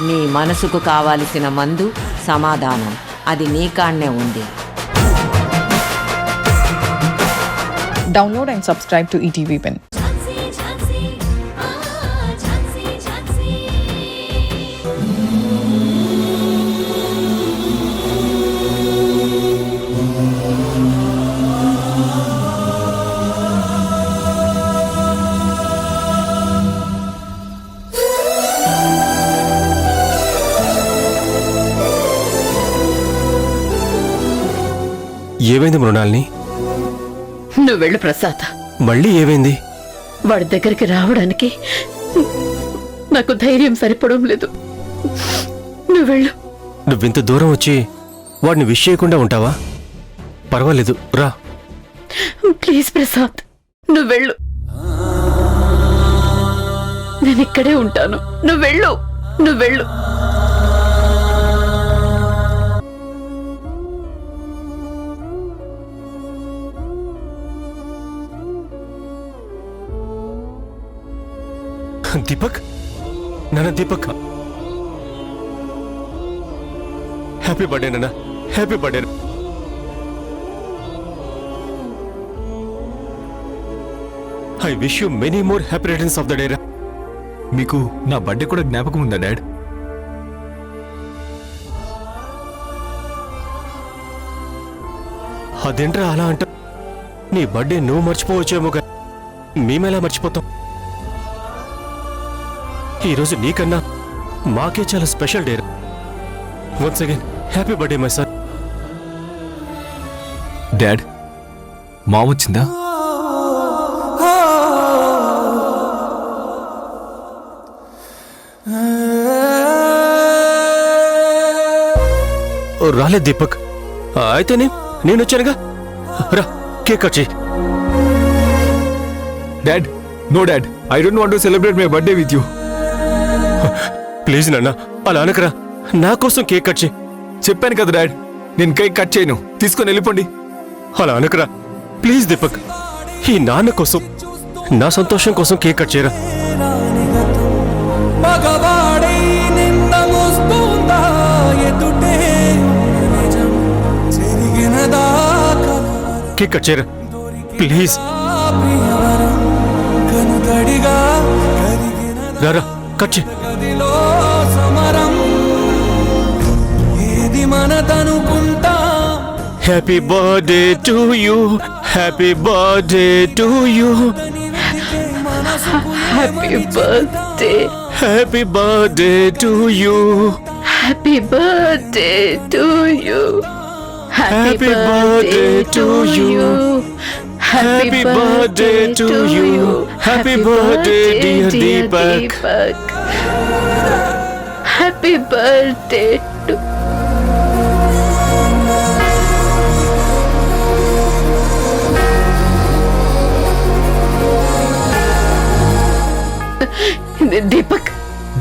నీ మనసుకు కావలసిన మందు సమాధానం, అది నీ కాడనే ఉంది. Download and subscribe to ETV Win. ఏమైంది మృణాల్ని? నువ్వు వెళ్ళు ప్రసాద్. మళ్ళీ ఏమైంది? వాడి దగ్గరికి రావడానికి నాకు ధైర్యం సరిపడం లేదు. నువ్వు వెళ్ళు. నువ్వింత దూరం వచ్చి వాడిని విష్ చేయకుండా ఉంటావా? పర్వాలేదు, రా. ప్లీజ్ ప్రసాద్, నువ్వు వెళ్ళు. నేను ఇక్కడే ఉంటాను. నువ్వు వెళ్ళు, నువ్వు వెళ్ళు. దీపక్, నాన్న దీపక్, హ్యాపీ బర్త్డే నాన్న, happy birthday. I wish you many more happy returns of the day. మీకు నా బర్త్డే కూడా జ్ఞాపకం ఉందా డాడ్? అదేంట్రా అలా అంట? నీ బర్త్డే నువ్వు మర్చిపోవచ్చేమో, మేమెలా మర్చిపోతాం? ఈరోజు నీకన్నా మాకే చాలా special day. Once again happy birthday my son. Dad, మా వచ్చిందా? రాలేదు దీపక్. అయితేనే నేను వచ్చానుగా, రా కేక్ కట్ చేయి. Dad, no dad, I don't want to celebrate my birthday with you. Please నాన్న, అలా అనకరా. నా కోసం కేక్ కట్ చేయి. చెప్పాను కదా డాడ్, నేను కేక్ కట్ చేయను. తీసుకొని వెళ్ళిపోండి. అలా అనకరా ప్లీజ్ దీపక్. ఈ నాన్న కోసం, నా సంతోషం కోసం కేక్ కట్ చేయరా. కేక్ కట్ చేయరా ప్లీజ్. రారా కట్ చేయి. Happy birthday to you, happy birthday to you, happy birthday, happy birthday to you, happy birthday to you, happy birthday to you, happy birthday to you, happy birthday dear Deepak. Happy birthday to. Deepak,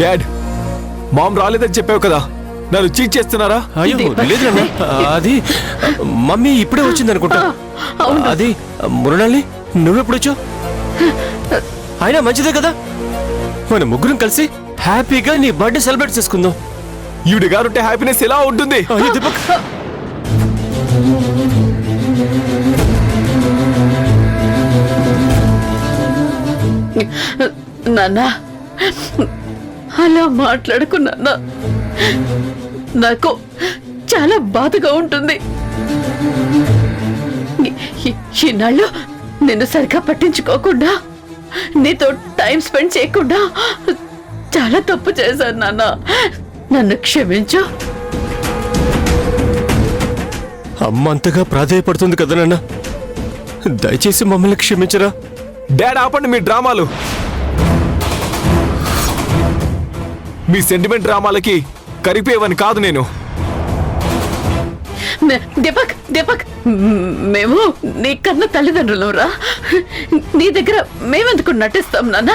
dad, ma'am రాలేదని చెప్పావు కదా, నన్ను cheat చేస్తున్నారా? అయ్యో లేదు నాన్న, అది mummy ఇప్పుడే వచ్చింది అనుకుంటా. అది మృణాల్ని నువ్వెప్పుడు వచ్చావు? అయినా మంచిదే కదా, మన ముగ్గురం కలిసి హ్యాపీగా నీ బర్త్డే సెలబ్రేట్ చేసుకుందాం. ఈవిడ గారుంటే హ్యాపీనెస్ ఎలా ఉంటుంది? అయ్యో దీపక్, నాన్న అలా మాట్లాడుకున్నా, నాకు చాలా బాధగా ఉంటుంది. ఈనాళ్ళు నిన్ను సరిగ్గా పట్టించుకోకుండా, నీతో టైం స్పెండ్ చేయకుండా చాలా తప్పు చేశాను నాన్న. నన్ను క్షమించు. అమ్మ అంతగా ప్రాధేయపడుతుంది కదా నాన్న, దయచేసి మమ్మల్ని క్షమించరా. డాడ్, ఆపండి మీ డ్రామాలు. మీ సెంటిమెంట్ డ్రామాలకి కరిపోయేవని కాదు నేను. దీపక్, దీపక్, మేము నీ కన్న తల్లిదండ్రులు రా. నీ దగ్గర మేమెందుకు నటిస్తాం నాన్న?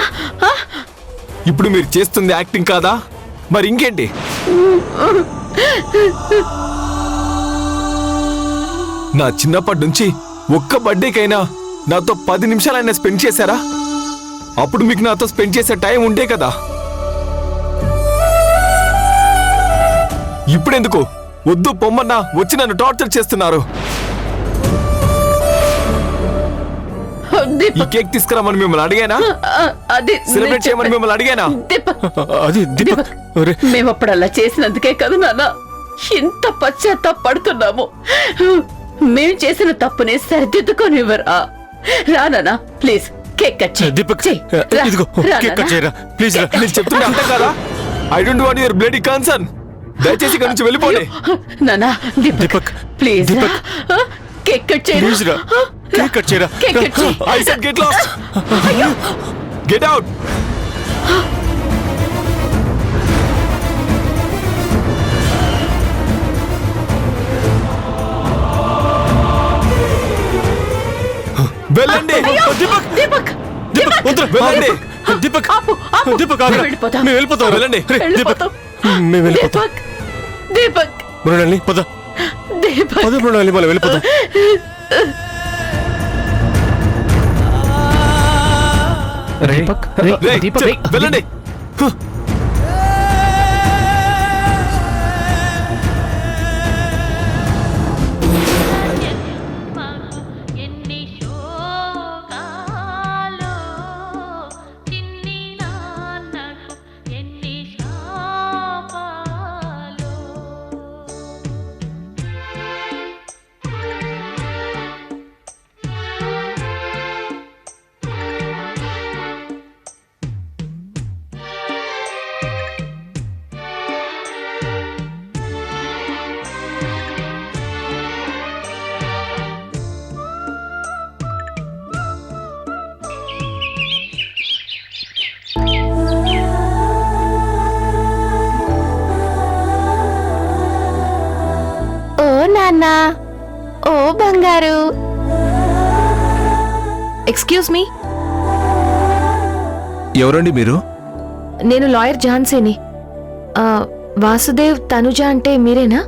ఇప్పుడు మీరు చేస్తుంది యాక్టింగ్ కాదా? మరి ఇంకేంటి? నా చిన్నప్పటి నుంచి ఒక్క బర్త్డేకైనా నాతో 10 నిమిషాలైనా స్పెండ్ చేశారా? అప్పుడు మీకు నాతో స్పెండ్ చేసే టైం ఉంటే కదా. ఇప్పుడెందుకు? వద్దు పొమ్మన్నా వచ్చి నన్ను టార్చర్ చేస్తున్నారు. ఈ దీపక్ కేక్ తీసుకురామని మిమ్మల్ని అడిగానా? అది సెలబ్రేట్ చేయమని మిమ్మల్ని అడిగానా? దీపక్ అది దీపక్ ఒరే, మేము అప్పుడు అలా చేసినందుకే కదా నాన్న ఇంత పశ్చాత్తాపడుతున్నాము. మేము చేసిన తప్పుని సరిదిద్దుకోనివ్వరా? రా నాన్న ప్లీజ్ కేక్ కట్ చేయి. దీపక్ చెయ్. రా. ఇదిగో రా కేక్ కట్ నాన్న. చేయరా ప్లీజ్ రా. నేను చెప్తున్నా అంతే కదా? I don't want your bloody concern. దయచేసి ఇక్కడి నుంచి వెళ్ళిపోండి. నాన్న దీపక్ దీపక్, ప్లీజ్ రా. దీపక్. కేక్ కట్ చేయరా? ప్లీజ్ రా కేక్ కట్ చేయరా. కేక్ కట్ చేయి. I said get lost. Get out. వెళ్ళండి. దీపక్ దీపక్ దీపక్ వద్దురా. వెళ్ళండి. దీపక్ ఆపు, ఆపు. దీపక్ ఆగరా. మేము వెళ్ళిపోతాం. మేము వెళ్ళిపోతాం. వెళ్ళండి. రే, దీపక్ వెళ్ళిపోతాం. మేము వెళ్ళిపోతాం. దీపక్ దీపక్ మృణాలిని పద దీపక్ పద మృణాలిని మనం వెళ్ళిపోతాం. దీపక్ రేయ్, వెళ్ళండి. ఎన్ని శోకాలో చిన్ని నాన్నకు ఎన్ని శాపాలో ఓ నాన్న ఓ బంగారు. ఎక్స్క్యూజ్ మీ, ఎవరండి మీరు? నేను లాయర్ ఝాన్సీని. వాసుదేవ్ తనుజ అంటే మీరేనా?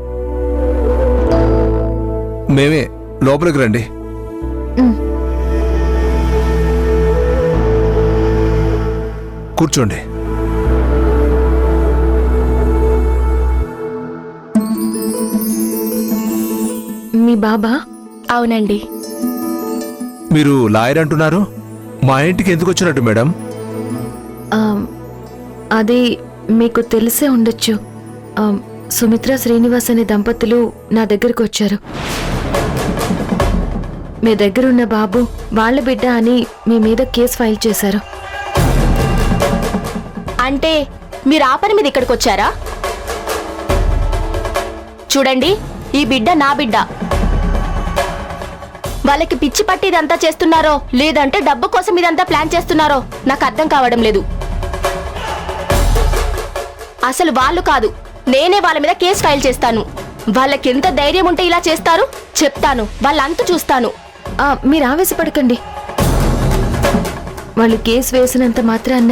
మేమే. లోపలికి రండి. కూర్చోండి. మీ బాబా? అవునండి. మీరు లాయర్ అంటున్నారు, మా ఇంటికి ఎందుకు వచ్చినట్టు మేడం? ఆ, అది మీకు తెలిసే ఉండొచ్చు. సుమిత్ర శ్రీనివాస్ అనే దంపతులు నా దగ్గరకు వచ్చారు. మీ దగ్గరున్న బాబు వాళ్ళ బిడ్డ అని మీ మీద కేసు ఫైల్ చేశారు. అంటే మీరు ఆ పని మీద ఇక్కడికి వచ్చారా? చూడండి, ఈ బిడ్డ నా బిడ్డ. వాళ్ళకి పిచ్చి పట్టి ఇదంతా చేస్తున్నారో లేదంటే డబ్బు కోసం ఇదంతా ప్లాన్ చేస్తున్నారో నాకు అర్థం కావడం లేదు. అసలు వాళ్ళు కాదు, నేనే వాళ్ళ మీద కేసు ఫైల్ చేస్తాను. వాళ్ళకి ఎంత ధైర్యం ఉంటే ఇలా చేస్తారు చెప్తాను. వాళ్ళంతా చూస్తాను. మీరు ఆవేశపడకండి. వాళ్ళు కేసు వేసినంత మాత్రాన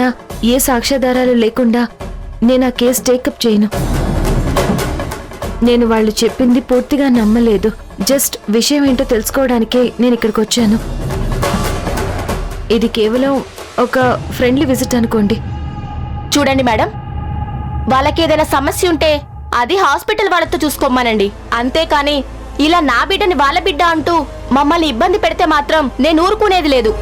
ఏ సాక్ష్యాధారాలు లేకుండా నేను ఆ కేసు టేకప్ చేయను. నేను వాళ్ళు చెప్పింది పూర్తిగా నమ్మలేదు. జస్ట్ విషయం ఏంటో తెలుసుకోవడానికే నేను ఇక్కడికి వచ్చాను. ఇది కేవలం ఒక ఫ్రెండ్లీ విజిట్ అనుకోండి. చూడండి మేడం, వాళ్ళకి ఏదైనా సమస్య ఉంటే అది హాస్పిటల్ వాళ్ళతో చూసుకోమనండి. అంతేకాని ఇలా నా బిడ్డని వాళ్ళ బిడ్డ అంటూ మమ్మల్ని ఇబ్బంది పెడితే మాత్రం నేను ఊరుకునేది లేదు.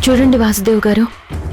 చూడండి వాసుదేవ్ గారు,